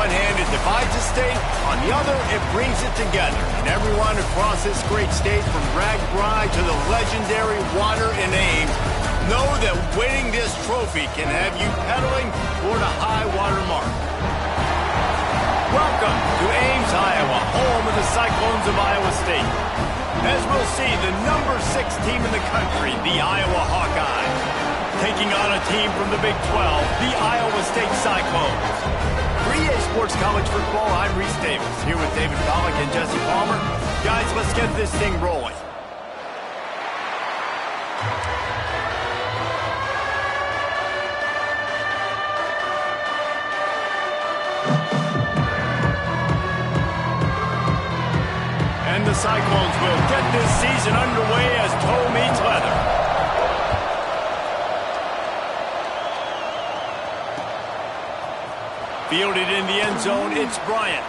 one hand, it divides the state. On the other, it brings it together. And everyone across this great state, from Ragbri to the legendary water in Ames, know that winning this trophy can have you pedaling toward a high water mark. Welcome to Ames, Iowa, home of the Cyclones of Iowa State. As we'll see, the number 6 team in the country, the Iowa Hawkeyes, taking on a team from the Big 12, the Iowa State Cyclones. For EA Sports College Football, I'm Reese Davis, here with David Pollack and Jesse Palmer. Guys, let's get this thing rolling. And the Cyclones will get this season underway as toe meets leather. Fielded in the end zone, it's Bryant.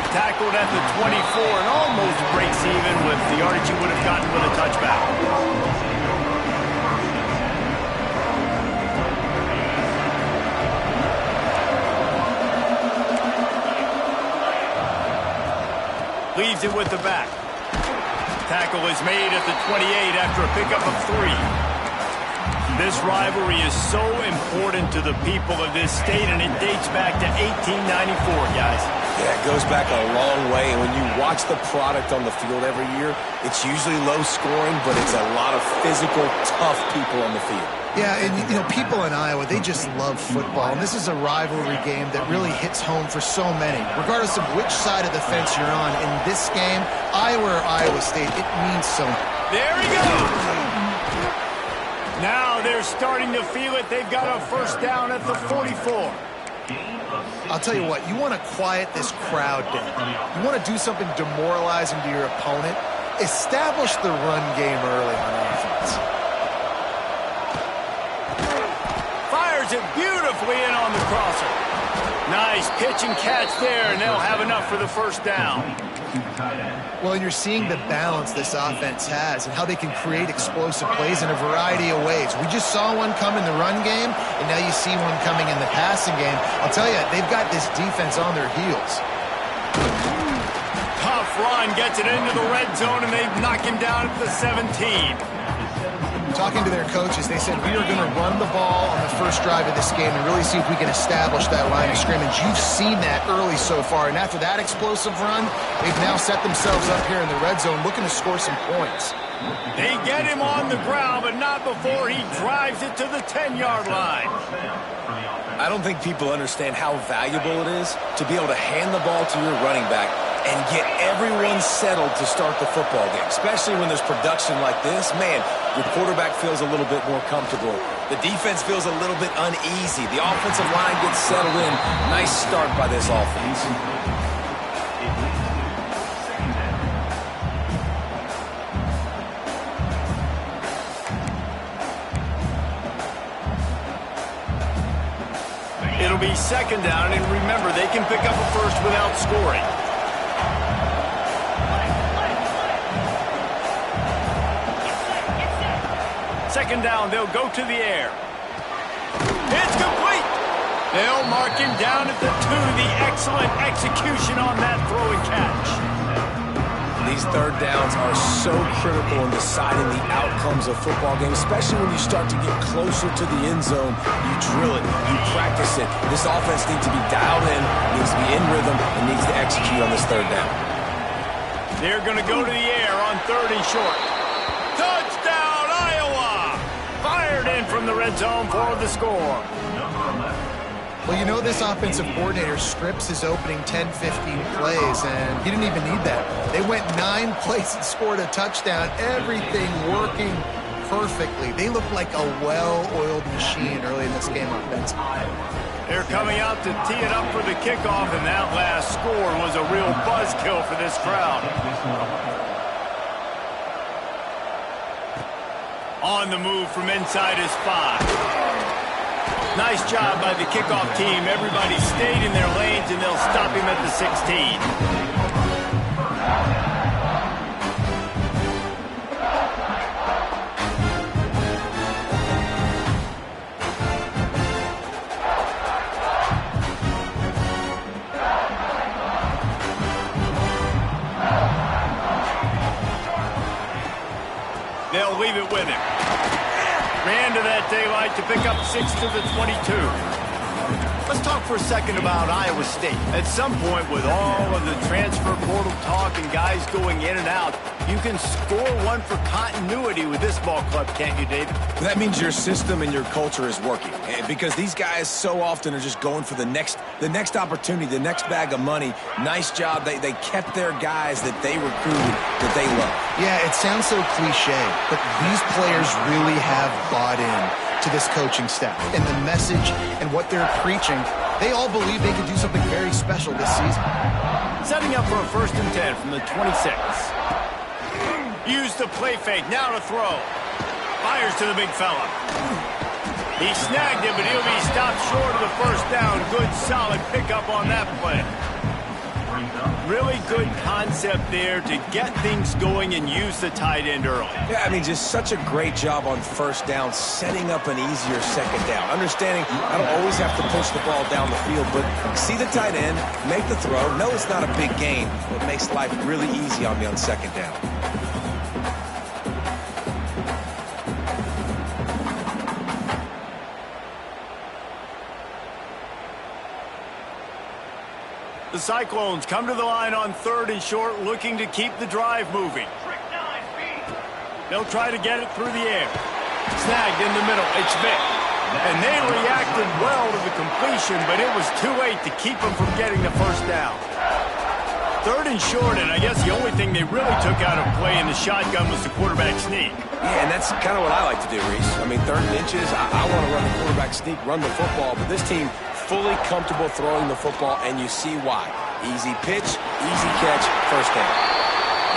Tackled at the 24 and almost breaks even with the yardage he would have gotten with a touchback. Leaves it with the back. Tackle is made at the 28 after a pickup of 3. This rivalry is so important to the people of this state, and it dates back to 1894, guys. Yeah, it goes back a long way, and when you watch the product on the field every year, it's usually low scoring, but it's a lot of physical, tough people on the field. Yeah, and you know, people in Iowa, they just love football, and this is a rivalry game that really hits home for so many. Regardless of which side of the fence you're on, in this game, Iowa or Iowa State, it means so much. There he goes! Now they're starting to feel it. They've got a first down at the 44. I'll tell you what, you want to quiet this crowd down. You want to do something demoralizing to your opponent. Establish the run game early on offense. Fires it beautifully in on the crosser. Nice pitch and catch there, and they'll have enough for the first down. Well, and you're seeing the balance this offense has and how they can create explosive plays in a variety of ways. We just saw one come in the run game, and now you see one coming in the passing game. I'll tell you, they've got this defense on their heels. Tough run, gets it into the red zone, and they knock him down at the 17. Talking to their coaches, they said, we are going to run the ball on the first drive of this game and really see if we can establish that line of scrimmage. You've seen that early so far, and after that explosive run, they've now set themselves up here in the red zone looking to score some points. They get him on the ground, but not before he drives it to the 10-yard line. I don't think people understand how valuable it is to be able to hand the ball to your running back and get everyone settled to start the football game, especially when there's production like this. Man, your quarterback feels a little bit more comfortable. The defense feels a little bit uneasy. The offensive line gets settled in. Nice start by this offense. It'll be second down, and remember, they can pick up a first without scoring. Second down, they'll go to the air. It's complete. They'll mark him down at the 2. The excellent execution on that throw and catch. These third downs are so critical in deciding the outcomes of football games, especially when you start to get closer to the end zone. You drill it, you practice it. This offense needs to be dialed in, needs to be in rhythm, and needs to execute on this third down. They're going to go to the air on 3rd and short. Touchdown, Iowa! Fired in from the red zone for the score. Well, you know, this offensive coordinator scripts his opening 10-15 plays, and he didn't even need that. They went 9 plays and scored a touchdown. Everything working perfectly. They look like a well-oiled machine early in this game offensively. They're coming out to tee it up for the kickoff, and that last score was a real buzzkill for this crowd. On the move from inside his 5. Nice job by the kickoff team. Everybody stayed in their lanes, and they'll stop him at the 16. leave it with him. Ran to that daylight to pick up 6 to the 22. Let's talk for a second about Iowa State. At some point, with all of the transfer portal talk and guys going in and out, you can score one for continuity with this ball club, can't you, David? That means your system and your culture is working, because these guys so often are just going for the next opportunity, the next bag of money. Nice job. They kept their guys that they recruited, that they love. Yeah, it sounds so cliche, but these players really have bought in to this coaching staff and the message and what they're preaching. They all believe they can do something very special this season. Setting up for a 1st and 10 from the 26. Use the play fake, now to throw. Fires to the big fella. He snagged him, but he'll be stopped short of the 1st down. Good, solid pickup on that play. Really good concept there to get things going and use the tight end early. Yeah, I mean, just such a great job on 1st down, setting up an easier 2nd down. Understanding I don't always have to push the ball down the field, but see the tight end, make the throw. No, it's not a big gain, but it makes life really easy on me on 2nd down. The Cyclones come to the line on 3rd and short, looking to keep the drive moving. They'll try to get it through the air. Snagged in the middle. It's Vick. And they reacted well to the completion, but it was too late to keep them from getting the 1st down. 3rd and short, and I guess the only thing they really took out of play in the shotgun was the quarterback sneak. Yeah, and that's kind of what I like to do, Reese. I mean, 3rd and inches, I want to run the quarterback sneak, run the football, but this team fully comfortable throwing the football, and you see why. Easy pitch, easy catch, 1st down.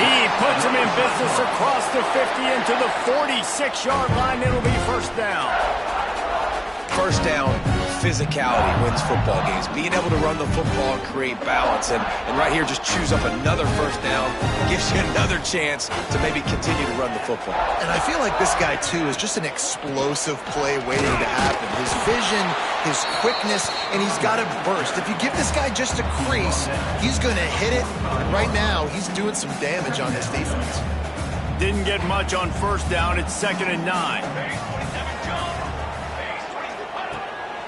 He puts him in business across the 50 into the 46-yard line. It'll be 1st down. 1st down, physicality wins football games. Being able to run the football and create balance. And right here, just choose up another 1st down. Gives you another chance to maybe continue to run the football. And I feel like this guy, too, is just an explosive play waiting to happen. His vision, his quickness, and he's got a burst. If you give this guy just a crease, he's going to hit it. And right now, he's doing some damage on this defense. Didn't get much on 1st down. It's 2nd and 9.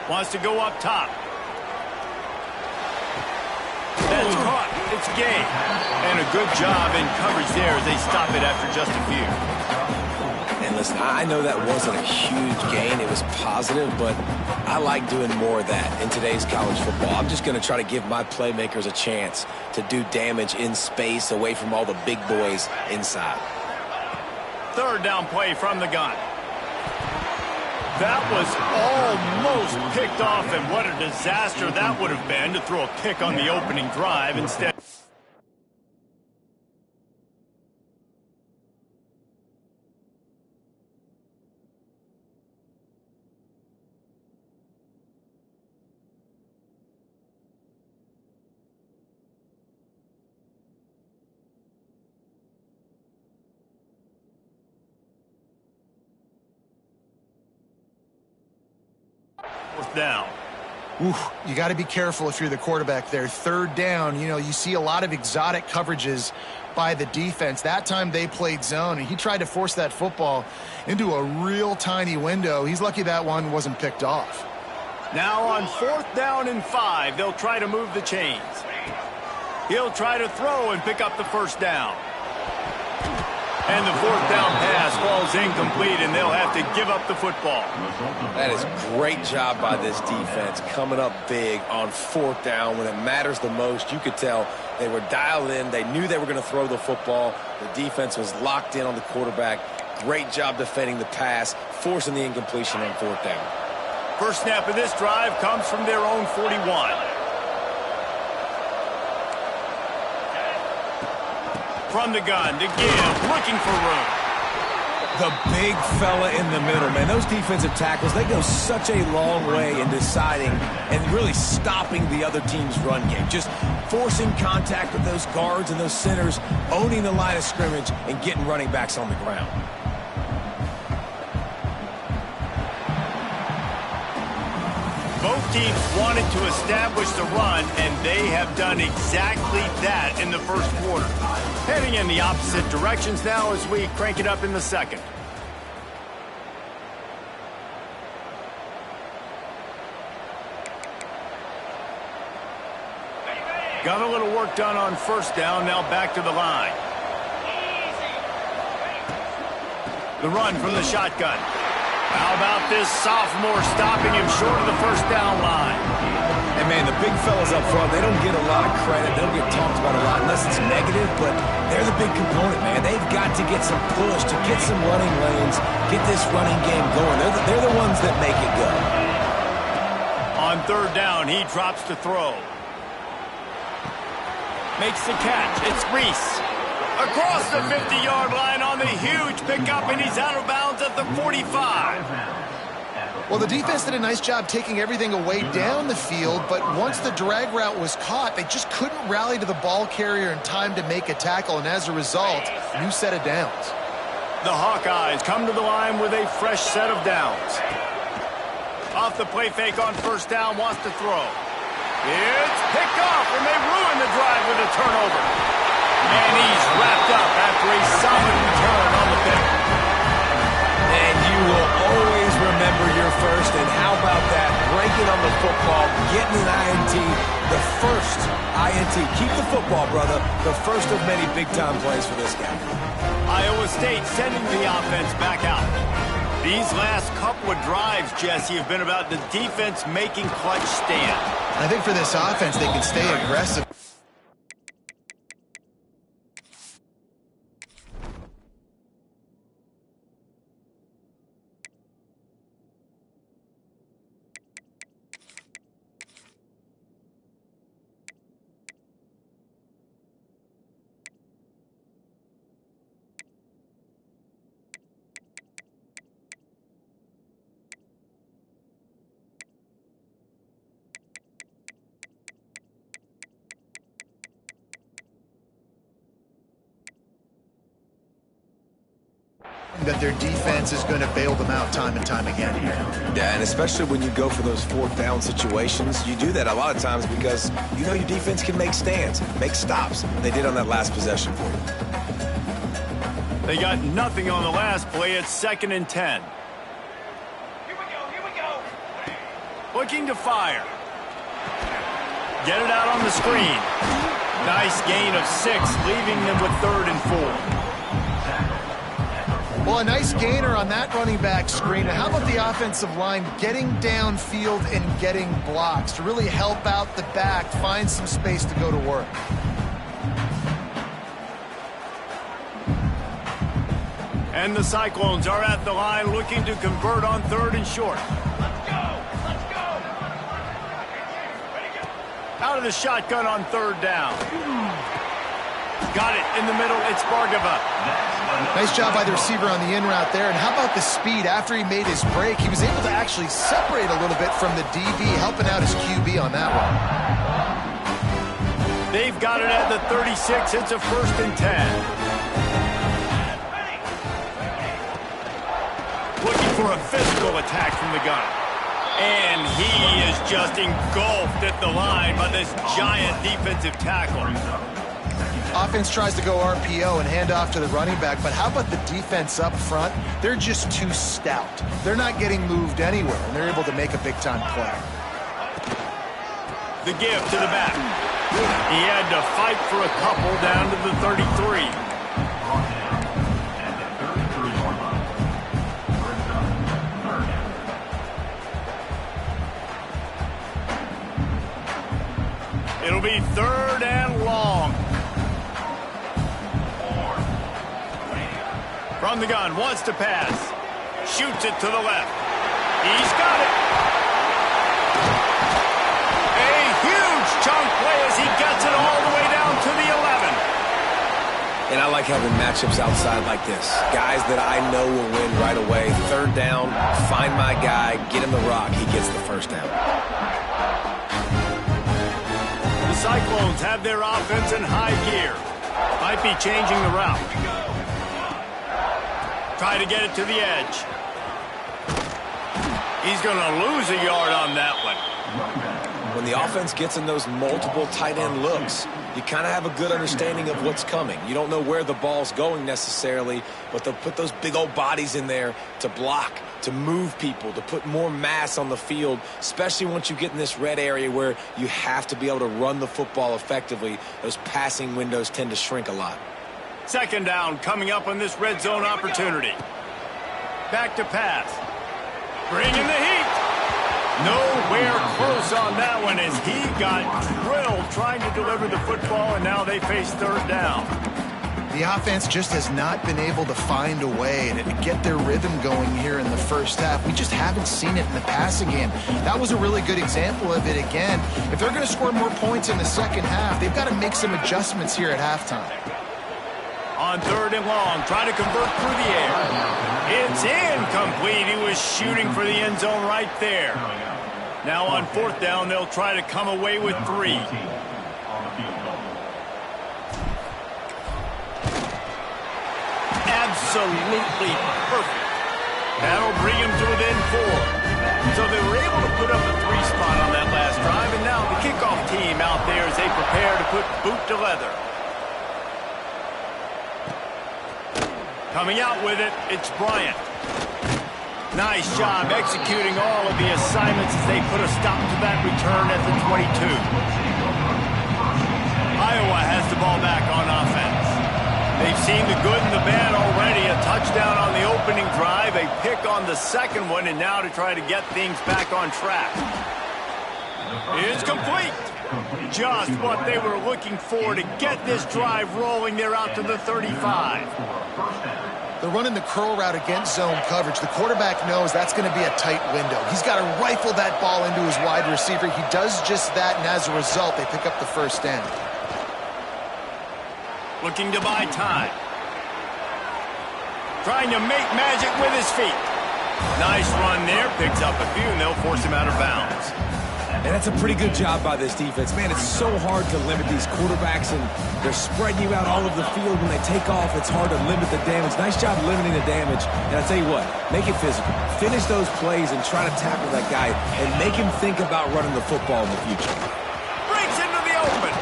Wants to go up top. That's caught. It's game. And a good job in coverage there as they stop it after just a few. And listen, I know that wasn't a huge gain. It was positive, but I like doing more of that in today's college football. I'm just going to try to give my playmakers a chance to do damage in space away from all the big boys inside. 3rd down play from the gun. That was almost picked off, and what a disaster that would have been to throw a pick on the opening drive instead. Down. Oof, you got to be careful if you're the quarterback there. 3rd down, you know, you see a lot of exotic coverages by the defense. That time they played zone, and he tried to force that football into a real tiny window. He's lucky that one wasn't picked off. Now on 4th down and 5, they'll try to move the chains. He'll try to throw and pick up the 1st down. And the 4th down pass falls incomplete, and they'll have to give up the football. That is great job by this defense, coming up big on 4th down when it matters the most. You could tell they were dialed in. They knew they were going to throw the football. The defense was locked in on the quarterback. Great job defending the pass, forcing the incompletion on 4th down. First snap of this drive comes from their own 41. From the gun to give, looking for room. The big fella in the middle, man. Those defensive tackles, they go such a long way in deciding and really stopping the other team's run game. Just forcing contact with those guards and those centers, owning the line of scrimmage, and getting running backs on the ground. Both teams wanted to establish the run, and they have done exactly that in the first quarter. Heading in the opposite directions now as we crank it up in the second. Got a little work done on first down, now back to the line. The run from the shotgun. How about this sophomore stopping him short of the first down line? And man, the big fellas up front, they don't get a lot of credit. They don't get talked about a lot unless it's negative, but they're the big component, man. They've got to get some push, to get some running lanes, get this running game going. They're the ones that make it go. On third down, he drops to throw. Makes the catch. It's Reese. Across the 50-yard line on the huge pickup, and he's out of bounds at the 45. Well, the defense did a nice job taking everything away down the field, but once the drag route was caught, they just couldn't rally to the ball carrier in time to make a tackle, and as a result, new set of downs. The Hawkeyes come to the line with a fresh set of downs. Off the play fake on first down, wants to throw. It's picked off, and they ruin the drive with a turnover. And he's wrapped up after a solid return on the pick. And you will always remember your first, and how about that? Breaking on the football, getting an INT, the first INT. Keep the football, brother. The first of many big-time plays for this guy. Iowa State sending the offense back out. These last couple of drives, Jesse, have been about the defense making clutch stand. I think for this offense, they can stay aggressive. That their defense is going to bail them out time and time again here. Yeah, and especially when you go for those fourth down situations, you do that a lot of times because you know your defense can make stands, make stops. They did on that last possession for you. They got nothing on the last play. It's 2nd and 10. Here we go. Looking to fire. Get it out on the screen. Nice gain of 6, leaving them with 3rd and 4. Well, a nice gainer on that running back screen. How about the offensive line getting downfield and getting blocks to really help out the back, find some space to go to work? And the Cyclones are at the line looking to convert on 3rd and short. Let's go. Out of the shotgun on 3rd down. Got it in the middle. It's Bargava. Nice job by the receiver on the in route there. And how about the speed? After he made his break, he was able to actually separate a little bit from the DB, helping out his QB on that one. They've got it at the 36. It's a 1st and 10. Looking for a physical attack from the gun. And he is just engulfed at the line by this giant defensive tackle. Offense tries to go RPO and hand off to the running back, but how about the defense up front? They're just too stout. They're not getting moved anywhere, and they're able to make a big-time play. The give to the back. He had to fight for a couple down to the 33. It'll be 3rd and long. From the gun, wants to pass. Shoots it to the left. He's got it. A huge chunk play as he gets it all the way down to the 11. And I like having matchups outside like this. Guys that I know will win right away. 3rd down, find my guy, get him the rock. He gets the 1st down. The Cyclones have their offense in high gear. Might be changing the route. Try to get it to the edge. He's going to lose a yard on that one. When the offense gets in those multiple tight end looks, you kind of have a good understanding of what's coming. You don't know where the ball's going necessarily, but they'll put those big old bodies in there to block, to move people, to put more mass on the field, especially once you get in this red area where you have to be able to run the football effectively. Those passing windows tend to shrink a lot. Second down coming up on this red zone opportunity. Back to pass. Bringing the heat. Nowhere close on that one as he got drilled trying to deliver the football, and now they face third down. The offense just has not been able to find a way to get their rhythm going here in the first half. We just haven't seen it in the passing game. That was a really good example of it again. If they're going to score more points in the second half, they've got to make some adjustments here at halftime. On third and long, trying to convert through the air. It's incomplete. He was shooting for the end zone right there. Now on fourth down, they'll try to come away with 3. Absolutely perfect. That'll bring him to within 4. So they were able to put up a 3 spot on that last drive, and now the kickoff team out there as they prepare to put boot to leather. Coming out with it, it's Bryant. Nice job executing all of the assignments as they put a stop to that return at the 22. Iowa has the ball back on offense. They've seen the good and the bad already. A touchdown on the opening drive, a pick on the second one, and now to try to get things back on track. It's complete. Just what they were looking for to get this drive rolling. They're out to the 35. They're running the curl route against zone coverage. The quarterback knows that's going to be a tight window. He's got to rifle that ball into his wide receiver. He does just that, and as a result, they pick up the first down. Looking to buy time. Trying to make magic with his feet. Nice run there. Picks up a few, and they'll force him out of bounds. And that's a pretty good job by this defense. Man, it's so hard to limit these quarterbacks, and they're spreading you out all over the field. When they take off, it's hard to limit the damage. Nice job limiting the damage. And I tell you what, make it physical. Finish those plays and try to tackle that guy and make him think about running the football in the future. Breaks into the open.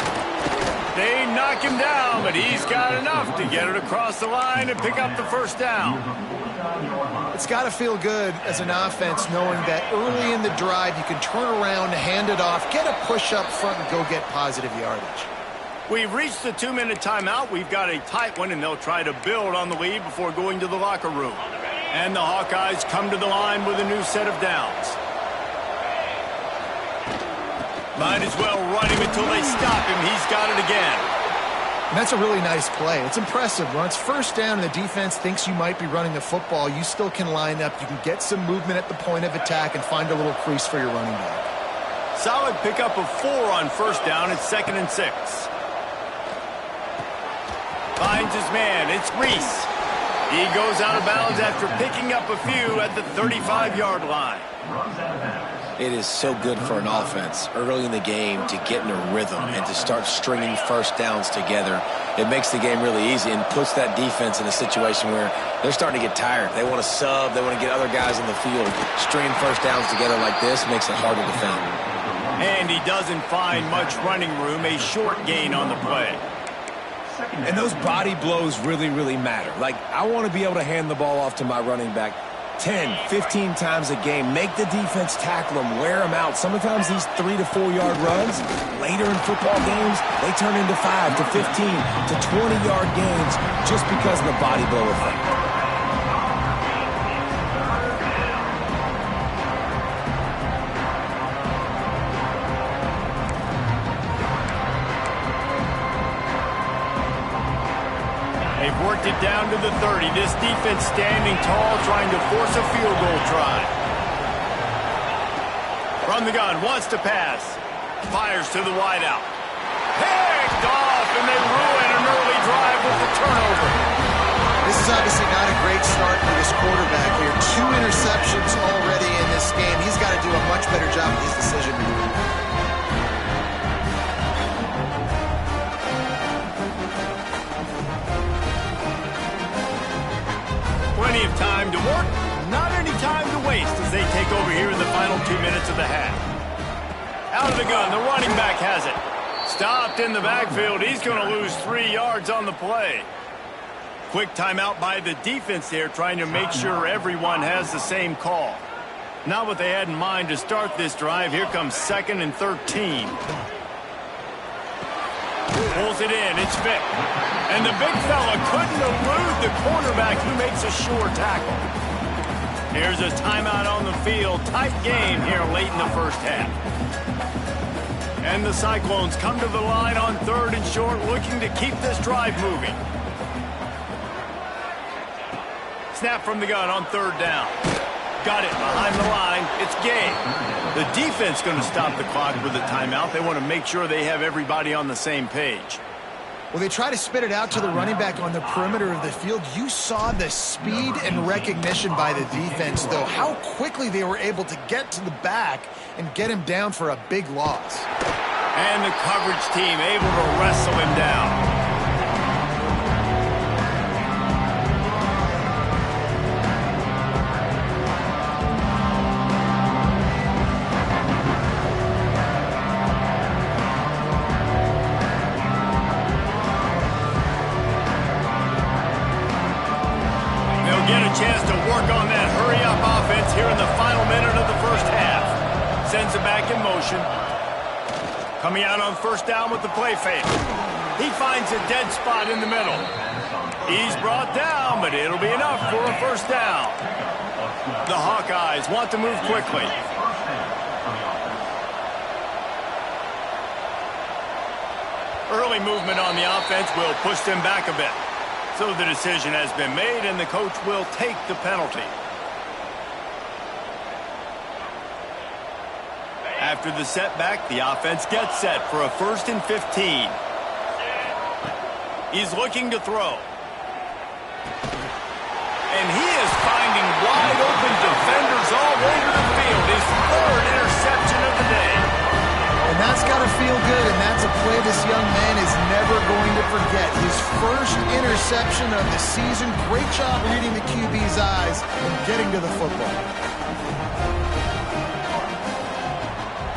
They knock him down, but he's got enough to get it across the line and pick up the first down. It's got to feel good as an offense knowing that early in the drive you can turn around, hand it off, get a push up front, and go get positive yardage. We've reached the 2-minute timeout. We've got a tight one, and they'll try to build on the lead before going to the locker room. And the Hawkeyes come to the line with a new set of downs. Might as well run him until they stop him. He's got it again. And that's a really nice play. It's impressive. When it's first down and the defense thinks you might be running the football, you still can line up. You can get some movement at the point of attack and find a little crease for your running back. Solid pickup of 4 on first down. It's 2nd and 6. Finds his man. It's Reese. He goes out of bounds after picking up a few at the 35-yard line. It is so good for an offense early in the game to get in a rhythm and to start stringing first downs together. It makes the game really easy and puts that defense in a situation where they're starting to get tired. They want to sub. They want to get other guys in the field. Stringing first downs together like this makes it hard to defend. And he doesn't find much running room. A short gain on the play. And those body blows really, really matter. Like, I want to be able to hand the ball off to my running back 10, 15 times a game. Make the defense tackle them, wear them out. Sometimes these 3 to 4 yard runs, later in football games, they turn into 5 to 15 to 20 yard gains just because of the body blow effect. They've worked it down to the 30. This defense standing tall, trying to force a field goal try. From the gun, wants to pass. Fires to the wideout. Picked off, and they ruin an early drive with the turnover. This is obviously not a great start for this quarterback here. 2 interceptions already in this game. He's got to do a much better job with his decision making. Plenty of time to work, not any time to waste as they take over here in the final 2 minutes of the half. Out of the gun, the running back has it. Stopped in the backfield. He's going to lose 3 yards on the play. Quick timeout by the defense there, trying to make sure everyone has the same call. Not what they had in mind to start this drive. Here comes 2nd and 13. Pulls it in. It's Vick. And the big fella couldn't elude the cornerback who makes a sure tackle. Here's a timeout on the field. Tight game here late in the first half. And the Cyclones come to the line on 3rd and short, looking to keep this drive moving. Snap from the gun on 3rd down. Got it behind the line. It's game. The defense going to stop the clock with a timeout. They want to make sure they have everybody on the same page. Well, they try to spit it out to the running back on the perimeter of the field. You saw the speed and recognition by the defense, though. How quickly they were able to get to the back and get him down for a big loss. And the coverage team able to wrestle him down. Chance to work on that hurry-up offense here in the final minute of the first half. Sends it back in motion. Coming out on 1st down with the play fake. He finds a dead spot in the middle. He's brought down, but it'll be enough for a 1st down. The Hawkeyes want to move quickly. Early movement on the offense will push them back a bit. So the decision has been made, and the coach will take the penalty. After the setback, the offense gets set for a 1st and 15. He's looking to throw. And he is finding wide open defenders all over the field. His 3rd interception of the day. And that's got to feel good, and that's a play this young man is never going to forget. His 1st interception of the season. Great job reading the QB's eyes and getting to the football.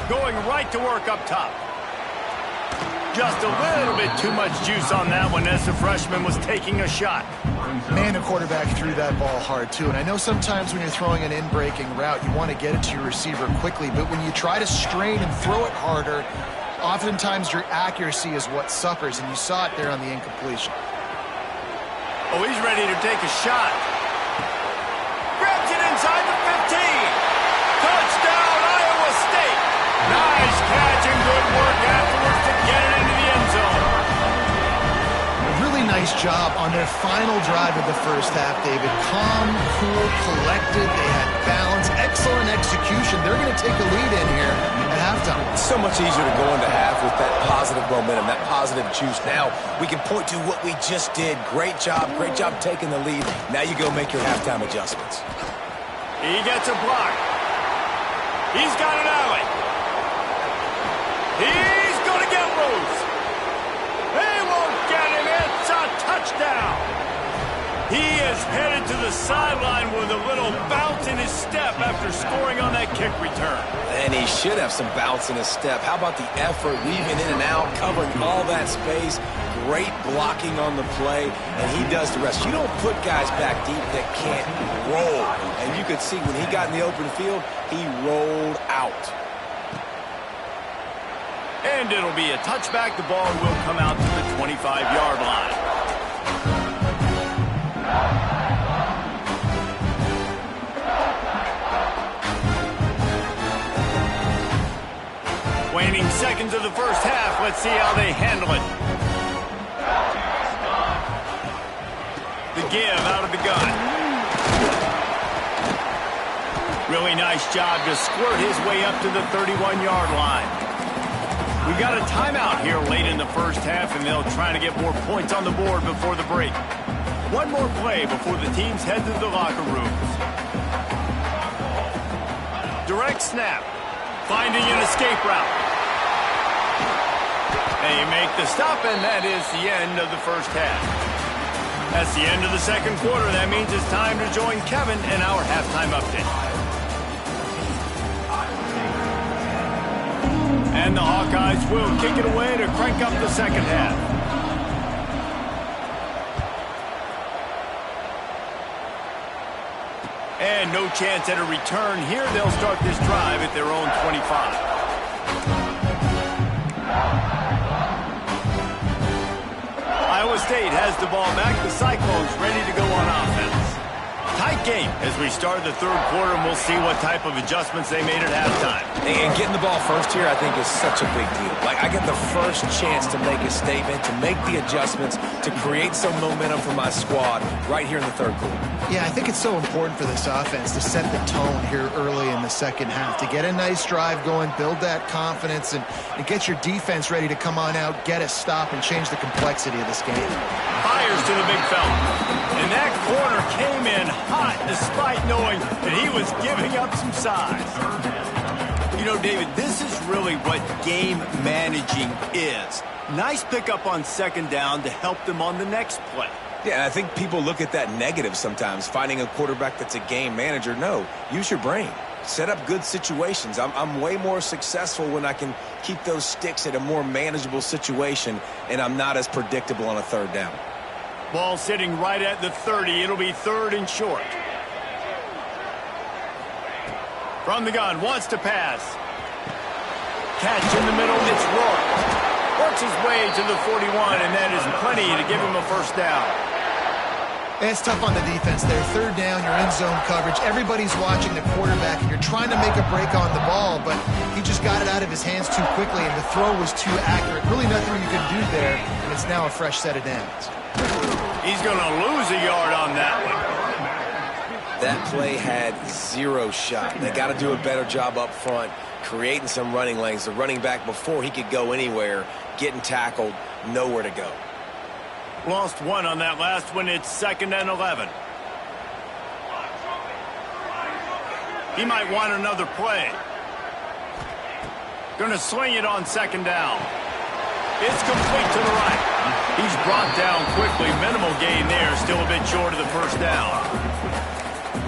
Going right to work up top. Just a little bit too much juice on that one as the freshman was taking a shot. Man, the quarterback threw that ball hard, too. And I know sometimes when you're throwing an in-breaking route, you want to get it to your receiver quickly. But when you try to strain and throw it harder, oftentimes your accuracy is what suffers. And you saw it there on the incompletion. Oh, he's ready to take a shot. Grabs it inside the 15. Touchdown, Iowa State. Nice catch and good work afterwards to get it into the end zone. Really nice job on their final drive of the first half, David. Calm, cool, collected. They had balance. Excellent execution. They're going to take a lead in here at halftime. It's so much easier to go into half with that positive momentum, that positive juice. Now we can point to what we just did. Great job taking the lead. Now you go make your halftime adjustments. He gets a block. He's got an alley. He's going to get loose. They won't get him. It's a touchdown. He is headed to the sideline with a little bounce in his step after scoring on that kick return. And he should have some bounce in his step. How about the effort, weaving in and out, covering all that space. Great blocking on the play, and he does the rest. You don't put guys back deep that can't roll. And you could see when he got in the open field, he rolled out. And it'll be a touchback. The ball will come out to the 25-yard line. Waning seconds of the first half. Let's see how they handle it. The give out of the gun. Really nice job to squirt his way up to the 31-yard line. We got a timeout here late in the first half, and they'll try to get more points on the board before the break. One more play before the teams head to the locker rooms. Direct snap. Finding an escape route. They make the stop, and that is the end of the first half. That's the end of the second quarter. That means it's time to join Kevin in our halftime update. And the Hawkeyes will kick it away to crank up the second half. And no chance at a return here. They'll start this drive at their own 25. Iowa State has the ball back. The Cyclones ready to go on offense. Tight game as we start the third quarter, and we'll see what type of adjustments they made at halftime. And getting the ball first here, I think, is such a big deal. Like, I get the first chance to make a statement, to make the adjustments, to create some momentum for my squad right here in the third quarter. Yeah, I think it's so important for this offense to set the tone here early in the second half, to get a nice drive going, build that confidence, and get your defense ready to come on out, get a stop, and change the complexity of this game. Fires to the big fella. And that corner came in hot despite knowing that he was giving up some size. You know, David, this is really what game managing is. Nice pickup on second down to help them on the next play. Yeah, and I think people look at that negative sometimes, finding a quarterback that's a game manager. No, use your brain. Set up good situations. I'm way more successful when I can keep those sticks at a more manageable situation, and I'm not as predictable on a third down. Ball sitting right at the 30. It'll be third and short. From the gun, wants to pass. Catch in the middle, it's Rourke. Works his way to the 41, and that is plenty to give him a first down. And it's tough on the defense there. Third down, you're in zone coverage. Everybody's watching the quarterback, and you're trying to make a break on the ball, but he just got it out of his hands too quickly, and the throw was too accurate. Really nothing you can do there, and it's now a fresh set of downs. He's going to lose a yard on that one. That play had zero shot. They got to do a better job up front, creating some running lanes. The running back, before he could go anywhere, getting tackled, nowhere to go. Lost one on that last one. It's 2nd and 11. He might want another play. Going to swing it on second down. It's complete to the right. He's brought down quickly. Minimal gain there. Still a bit short of the first down.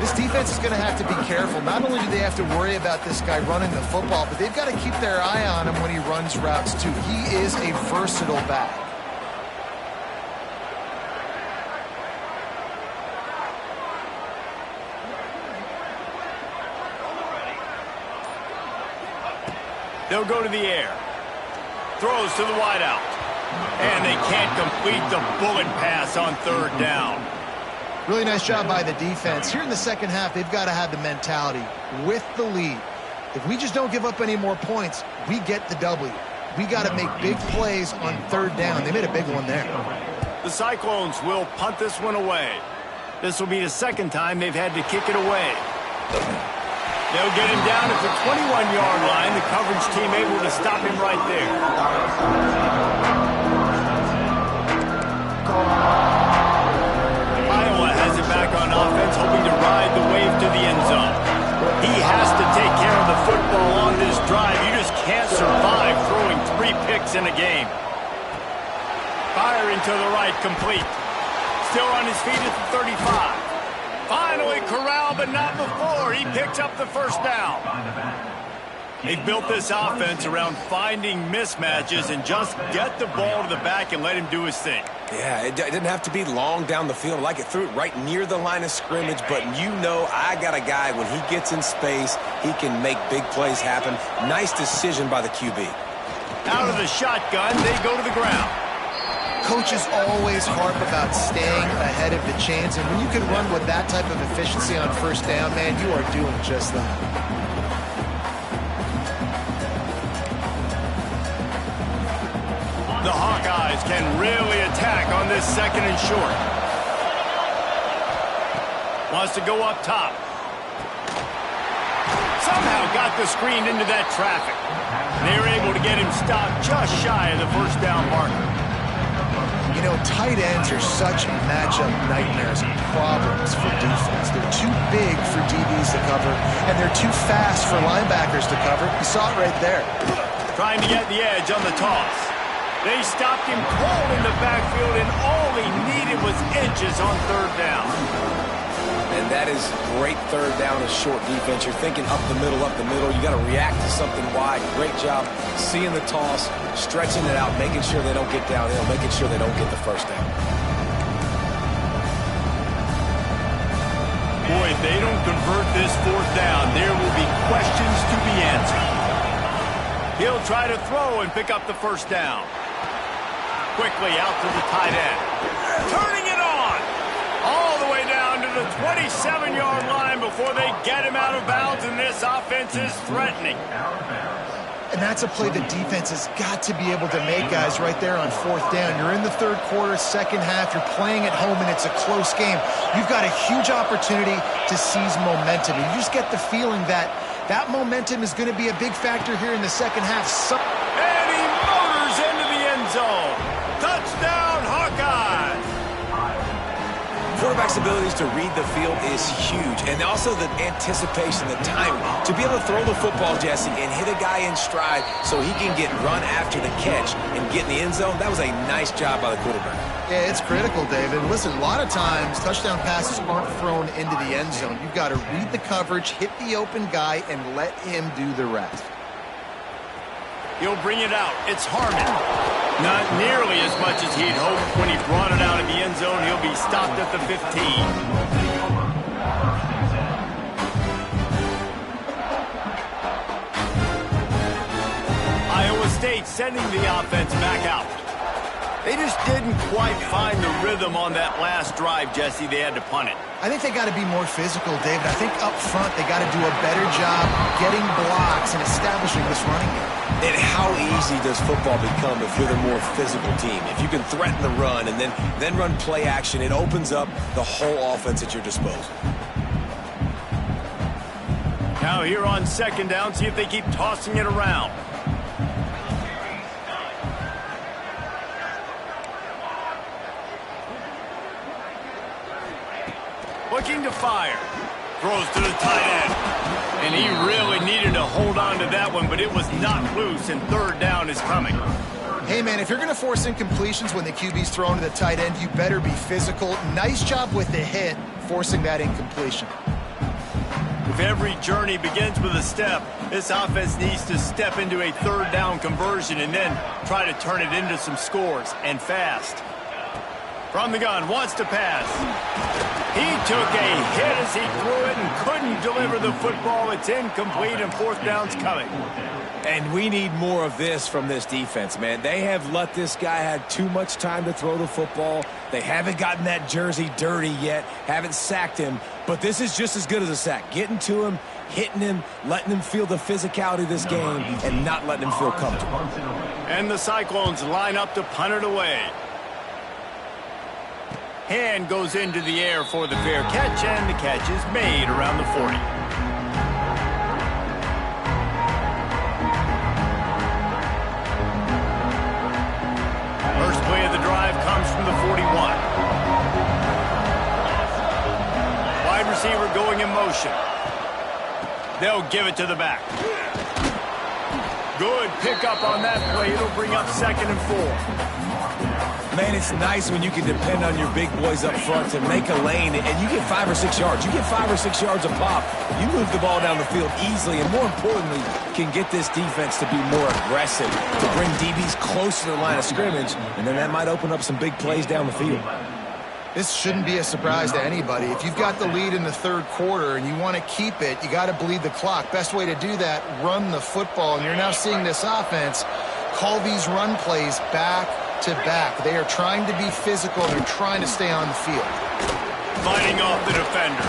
This defense is going to have to be careful. Not only do they have to worry about this guy running the football, but they've got to keep their eye on him when he runs routes too. He is a versatile back. They'll go to the air. Throws to the wideout. And they can't complete the bullet pass on third down. Really nice job by the defense. Here in the second half, they've got to have the mentality with the lead. If we just don't give up any more points, we get the W. We got to make big plays on third down. They made a big one there. The Cyclones will punt this one away. This will be the second time they've had to kick it away. They'll get him down at the 21-yard line. The coverage team able to stop him right there. Iowa has it back on offense, hoping to ride the wave to the end zone. He has to take care of the football on this drive. You just can't survive throwing 3 picks in a game. Firing to the right, complete. Still on his feet at the 35. Finally corralled, but not before. He picks up the first down. They've built this offense around finding mismatches and just get the ball to the back and let him do his thing. Yeah, it didn't have to be long down the field. Like, it threw it right near the line of scrimmage, but you know I got a guy, when he gets in space, he can make big plays happen. Nice decision by the QB. Out of the shotgun, they go to the ground. Coaches always harp about staying ahead of the chains, and when you can run with that type of efficiency on first down, man, you are doing just that. The Hawkeyes can really attack on this 2nd and short. Wants to go up top. Somehow got the screen into that traffic. They were able to get him stopped just shy of the first down marker. You know, tight ends are such matchup nightmares and problems for defense. They're too big for DBs to cover, and they're too fast for linebackers to cover. You saw it right there. Trying to get the edge on the toss. They stopped him cold in the backfield, and all he needed was inches on third down. And that is great third down and short defense. You're thinking up the middle, up the middle. You got to react to something wide. Great job seeing the toss, stretching it out, making sure they don't get downhill, making sure they don't get the first down. Boy, if they don't convert this fourth down, there will be questions to be answered. He'll try to throw and pick up the first down. Quickly out to the tight end. Turning it on. All the way down to the 27-yard line before they get him out of bounds, and this offense is threatening. And that's a play the defense has got to be able to make, guys, right there on fourth down. You're in the third quarter, second half. You're playing at home, and it's a close game. You've got a huge opportunity to seize momentum. And you just get the feeling that that momentum is going to be a big factor here in the second half. And he motors into the end zone. Touchdown, Hawkeyes! Quarterback's abilities to read the field is huge, and also the anticipation, the timing. To be able to throw the football, Jesse, and hit a guy in stride so he can get run after the catch and get in the end zone, that was a nice job by the quarterback. Yeah, it's critical, David. Listen, a lot of times touchdown passes aren't thrown into the end zone. You've got to read the coverage, hit the open guy, and let him do the rest. He'll bring it out. It's Harmon. Not nearly as much as he'd hoped. When he brought it out of the end zone, he'll be stopped at the 15. Iowa State sending the offense back out. They just didn't quite find the rhythm on that last drive, Jesse. They had to punt it. I think they got to be more physical, David. I think up front they got to do a better job getting blocks and establishing this running game. And how easy does football become if you're the more physical team? If you can threaten the run and then run play action, it opens up the whole offense at your disposal. Now here on second down, see if they keep tossing it around. Looking to fire. Throws to the tight end. And he really needed to hold on to that one, but it was not loose, and third down is coming. Hey, man, if you're going to force incompletions when the QB's thrown to the tight end, you better be physical. Nice job with the hit, forcing that incompletion. If every journey begins with a step, this offense needs to step into a third down conversion and then try to turn it into some scores, and fast. From the gun, wants to pass. He took a hit as he threw it and couldn't deliver the football. It's incomplete, and fourth down's coming. And we need more of this from this defense, man. They have let this guy have too much time to throw the football. They haven't gotten that jersey dirty yet, haven't sacked him. But this is just as good as a sack. Getting to him, hitting him, letting him feel the physicality of this game, and not letting him feel comfortable. And the Cyclones line up to punt it away. Hand goes into the air for the fair catch, and the catch is made around the 40. First play of the drive comes from the 41. Wide receiver going in motion. They'll give it to the back. Good pickup on that play. It'll bring up 2nd and 4. Man, it's nice when you can depend on your big boys up front to make a lane, and you get 5 or 6 yards. You get 5 or 6 yards a pop. You move the ball down the field easily, and more importantly, can get this defense to be more aggressive, to bring DBs close to the line of scrimmage, and then that might open up some big plays down the field. This shouldn't be a surprise to anybody. If you've got the lead in the third quarter and you want to keep it, you got to bleed the clock. Best way to do that, run the football. And you're now seeing this offense call these run plays back to back. They are trying to be physical. They're trying to stay on the field. Fighting off the defender.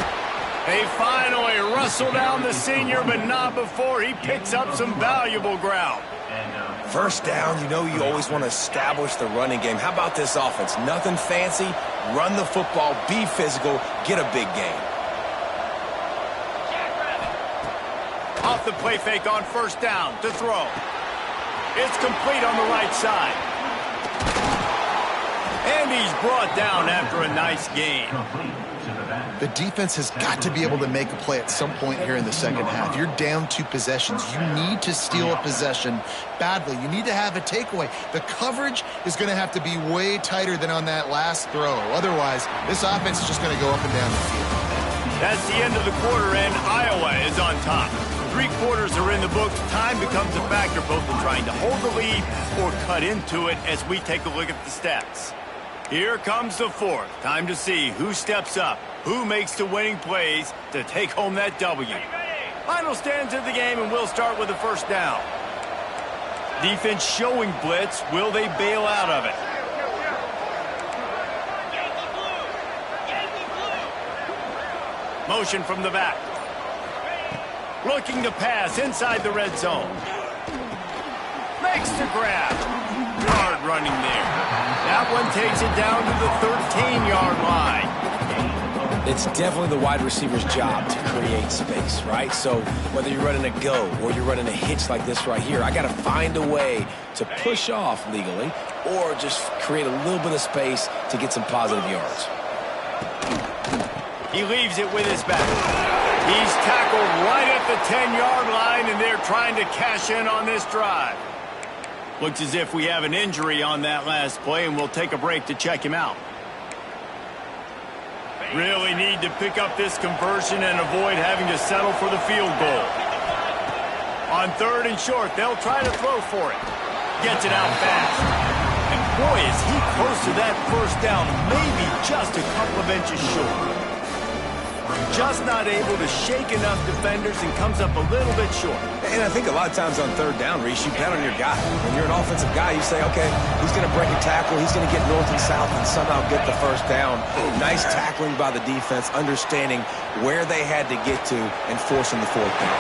They finally wrestle down the senior, but not before he picks up some valuable ground. First down, you know you always want to establish the running game. How about this offense? Nothing fancy. Run the football, be physical, get a big gain. Off the play fake on first down to throw. It's complete on the right side. And he's brought down after a nice gain. The defense has got to be able to make a play at some point here in the second half. You're down 2 possessions. You need to steal a possession badly. You need to have a takeaway. The coverage is going to have to be way tighter than on that last throw. Otherwise, this offense is just going to go up and down the field. That's the end of the quarter, and Iowa is on top. 3 quarters are in the books. Time becomes a factor both in trying to hold the lead or cut into it as we take a look at the stats. Here comes the fourth. Time to see who steps up, who makes the winning plays to take home that W. Final stands of the game, and we'll start with the first down. Defense showing blitz. Will they bail out of it? Motion from the back. Looking to pass inside the red zone. Makes the grab. Hard running there. That one takes it down to the 13-yard line. It's definitely the wide receiver's job to create space, right? So whether you're running a go or you're running a hitch like this right here, I got to find a way to push off legally or just create a little bit of space to get some positive yards. He leaves it with his back. He's tackled right at the 10-yard line, and they're trying to cash in on this drive. Looks as if we have an injury on that last play, and we'll take a break to check him out. Really need to pick up this conversion and avoid having to settle for the field goal. On 3rd and short, they'll try to throw for it. Gets it out fast. And boy, is he close to that first down, maybe just a couple of inches short. Just not able to shake enough defenders and comes up a little bit short. And I think a lot of times on 3rd down, Reese, you bet on your guy. When you're an offensive guy, you say, okay, he's going to break a tackle, he's going to get north and south and somehow get the first down. Nice tackling by the defense, understanding where they had to get to and forcing the 4th down.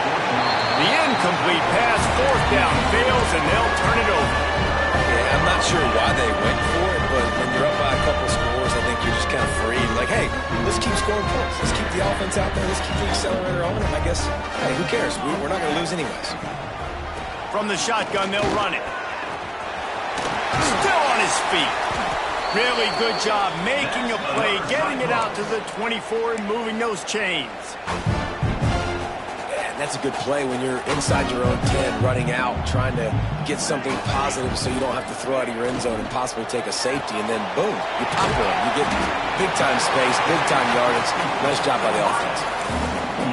The incomplete pass, 4th down, fails, and they'll turn it over. Yeah, I'm not sure why they went for it, but when you're up by a couple scores, I think you're just kind of free. Like, hey, let's keep scoring points. Let's keep the offense out there. Let's keep the accelerator on. And I guess, hey, who cares? We're not going to lose anyways. From the shotgun, they'll run it. Still on his feet. Really good job making a play, getting it out to the 24 and moving those chains. That's a good play when you're inside your own 10, running out, trying to get something positive so you don't have to throw out of your end zone and possibly take a safety, and then boom, you pop one. You get big-time space, big-time yardage. Nice job by the offense.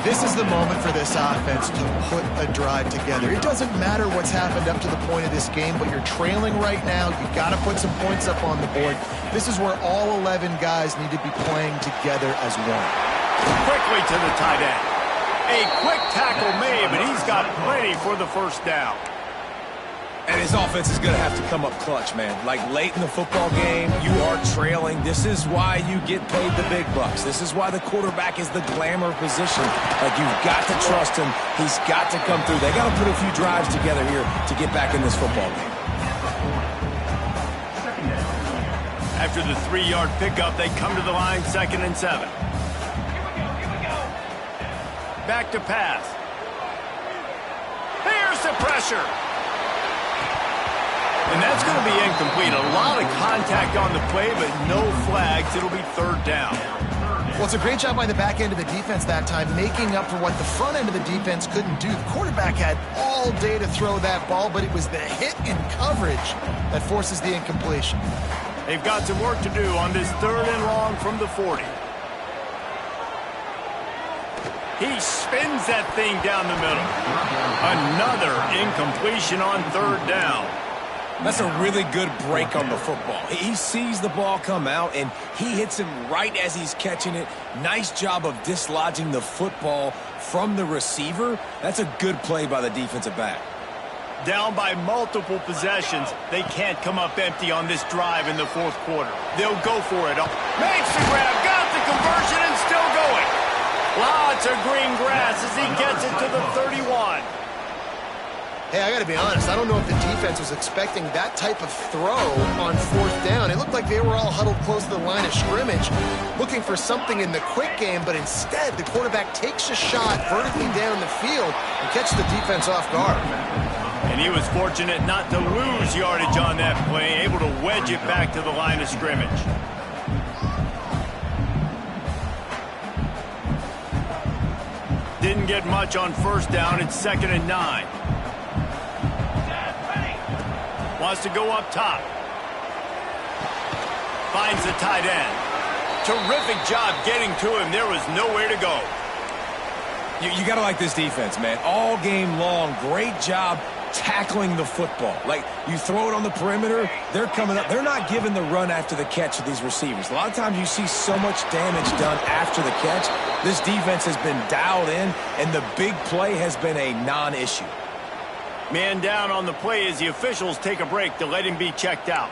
This is the moment for this offense to put a drive together. It doesn't matter what's happened up to the point of this game, but you're trailing right now. You've got to put some points up on the board. This is where all 11 guys need to be playing together as one. Quickly to the tight end. A quick tackle made, but he's got plenty for the first down. And his offense is going to have to come up clutch, man. Like late in the football game, you are trailing. This is why you get paid the big bucks. This is why the quarterback is the glamour position. Like, you've got to trust him. He's got to come through. They got to put a few drives together here to get back in this football game. After the 3-yard pickup, they come to the line, 2nd and 7. Back to pass. Here's the pressure. And that's going to be incomplete. A lot of contact on the play, but no flags. It'll be 3rd down. Well, it's a great job by the back end of the defense that time, making up for what the front end of the defense couldn't do. The quarterback had all day to throw that ball, but it was the hit in coverage that forces the incompletion. They've got some work to do on this 3rd and long from the 40. He spins that thing down the middle. Another incompletion on 3rd down. That's a really good break on the football. He sees the ball come out, and he hits him right as he's catching it. Nice job of dislodging the football from the receiver. That's a good play by the defensive back. Down by multiple possessions. They can't come up empty on this drive in the 4th quarter. They'll go for it. Makes the grab, got the conversion, and still going. Lots of green grass as he gets it to the 31. Hey, I got to be honest. I don't know if the defense was expecting that type of throw on 4th down. It looked like they were all huddled close to the line of scrimmage, looking for something in the quick game, but instead the quarterback takes a shot vertically down the field and catches the defense off guard. And he was fortunate not to lose yardage on that play, able to wedge it back to the line of scrimmage. Didn't get much on 1st down. It's 2nd and 9. Wants to go up top. Finds the tight end. terrific job getting to him. There was nowhere to go. You got to like this defense, man. All game long, great job tackling the football. Like, you throw it on the perimeter, they're coming up. They're not giving the run after the catch to these receivers. A lot of times you see so much damage done after the catch. This defense has been dialed in, and the big play has been a non-issue. Man down on the play as the officials take a break to let him be checked out.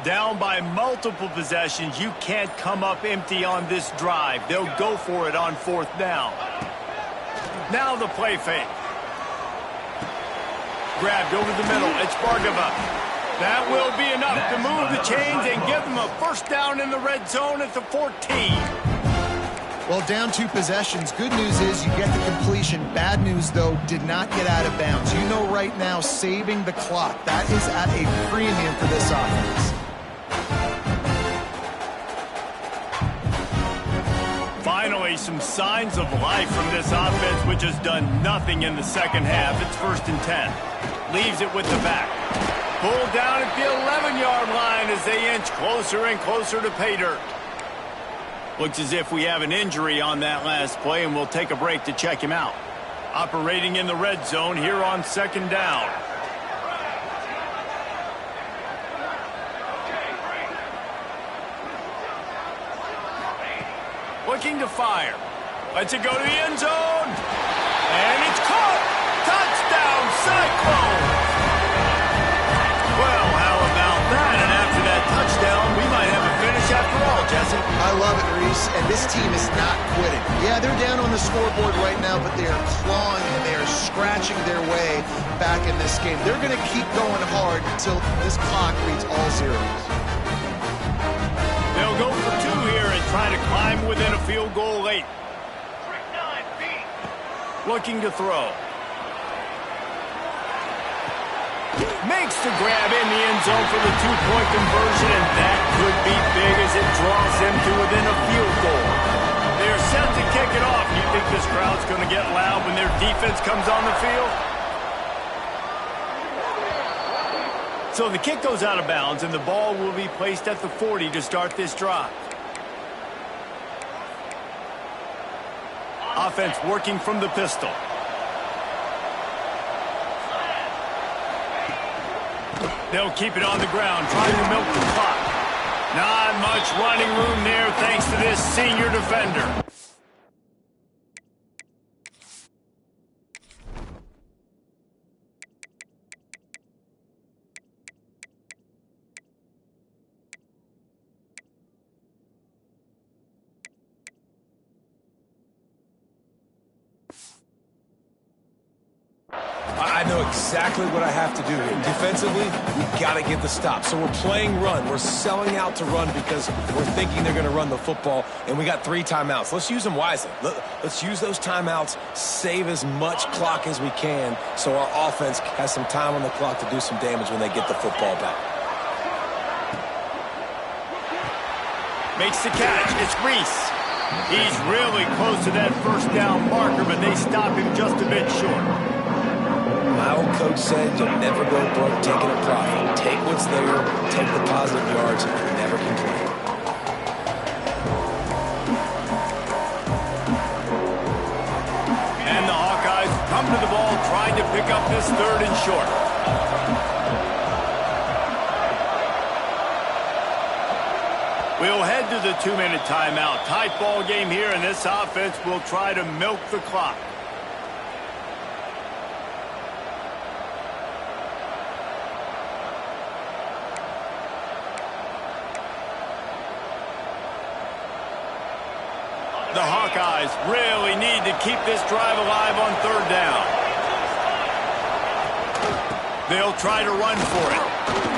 Down by multiple possessions, you can't come up empty on this drive. They'll go for it on 4th down. Now the play fake. Grabbed over the middle. It's Bargava. That will be enough to move the chains and give them a first down in the red zone at the 14. Well, down 2 possessions. Good news is you get the completion. Bad news, though, did not get out of bounds. You know right now, saving the clock. That is at a premium for this offense. Finally, some signs of life from this offense, which has done nothing in the second half. It's 1st and 10. Leaves it with the back. Pulled down at the 11-yard line as they inch closer and closer to pay dirt. Looks as if we have an injury on that last play, and we'll take a break to check him out. Operating in the red zone here on 2nd down. Looking to fire. Lets it go to the end zone. And it's caught. Touchdown, Cyclones. Well, how about that? And after that touchdown, we might have a finish after all, Jesse. I love it, Reese, and this team is not quitting. Yeah, they're down on the scoreboard right now, but they are clawing and they are scratching their way back in this game. They're going to keep going hard until this clock reads all zeros. They'll go for 2 here and try to climb within a field goal late. Looking to throw. Makes the grab in the end zone for the 2-point conversion, and that could be big as it draws them to within a field goal. They're set to kick it off. You think this crowd's going to get loud when their defense comes on the field? So the kick goes out of bounds, and the ball will be placed at the 40 to start this drive. Offense working from the pistol. They'll keep it on the ground, trying to milk the clock. Not much running room there thanks to this senior defender. I know exactly what I have to do here. Defensively, we've got to get the stop. So we're playing run. We're selling out to run because we're thinking they're going to run the football, and we got 3 timeouts. Let's use them wisely. Let's use those timeouts, save as much clock as we can so our offense has some time on the clock to do some damage when they get the football back. Makes the catch. It's Reese. He's really close to that first down marker, but they stop him just a bit short. My old coach said you'll never go broke taking a profit. Take what's there, take the positive yards, and never complain. And the Hawkeyes come to the ball trying to pick up this 3rd and short. We'll head to the 2-minute timeout. Tight ball game here, and this offense will try to milk the clock. The Hawkeyes really need to keep this drive alive on 3rd down. They'll try to run for it.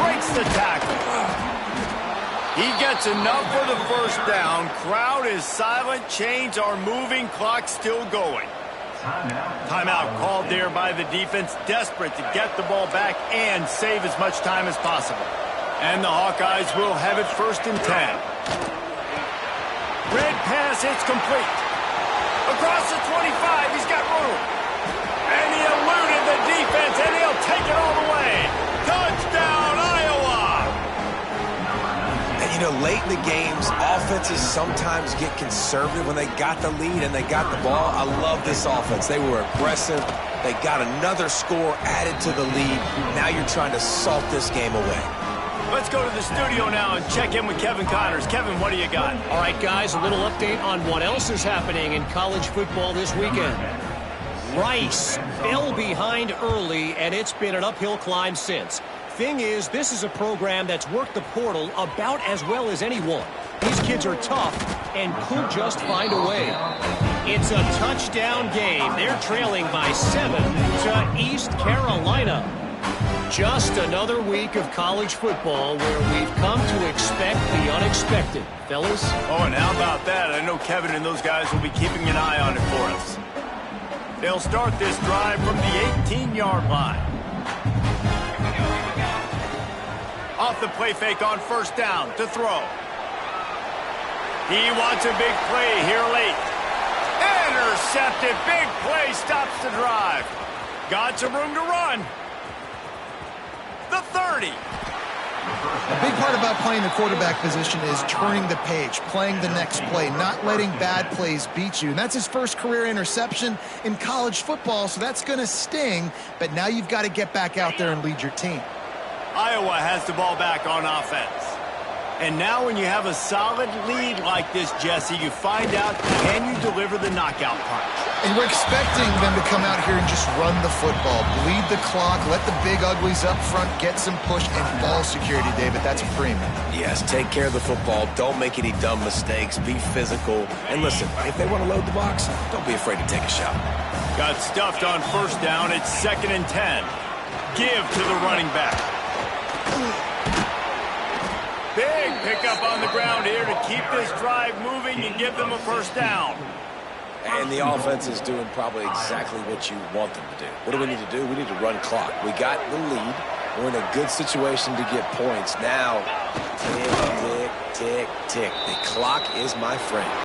Breaks the tackle. He gets enough for the first down. Crowd is silent. Chains are moving. Clock still going. Timeout called there by the defense, desperate to get the ball back and save as much time as possible. And the Hawkeyes will have it 1st and 10. Red pass, it's complete. Across the 25, he's got room. And he eluded the defense, and he'll take it all the way. Touchdown, Iowa! And, you know, late in the games, offenses sometimes get conservative when they got the lead and they got the ball. I love this offense. They were aggressive. They got another score added to the lead. Now you're trying to salt this game away. Let's go to the studio now and check in with Kevin Connors. Kevin, what do you got? All right, guys, a little update on what else is happening in college football this weekend. Rice fell behind early, and it's been an uphill climb since. Thing is, this is a program that's worked the portal about as well as anyone. These kids are tough and could just find a way. It's a touchdown game. They're trailing by 7 to East Carolina. Just another week of college football where we've come to expect the unexpected. Fellas? Oh, and how about that? I know Kevin and those guys will be keeping an eye on it for us. They'll start this drive from the 18-yard line. Off the play fake on first down to throw. He wants a big play here late. Intercepted. Big play stops the drive. Got some room to run. The 30. A big part about playing the quarterback position is turning the page, playing the next play, not letting bad plays beat you. And that's his first career interception in college football, so that's going to sting. But now you've got to get back out there and lead your team. Iowa has the ball back on offense. And now when you have a solid lead like this, Jesse, you find out, can you deliver the knockout punch? And we're expecting them to come out here and just run the football, bleed the clock, let the big uglies up front get some push and ball security, David. That's a premium. Yes, take care of the football. Don't make any dumb mistakes. Be physical. And listen, if they want to load the box, don't be afraid to take a shot. Got stuffed on first down. It's 2nd and 10. Give to the running back. Big pickup on the ground here to keep this drive moving and give them a first down. And the offense is doing probably exactly what you want them to do. What do we need to do? We need to run clock. We got the lead. We're in a good situation to get points. Now, tick, tick, tick, tick. The clock is my friend.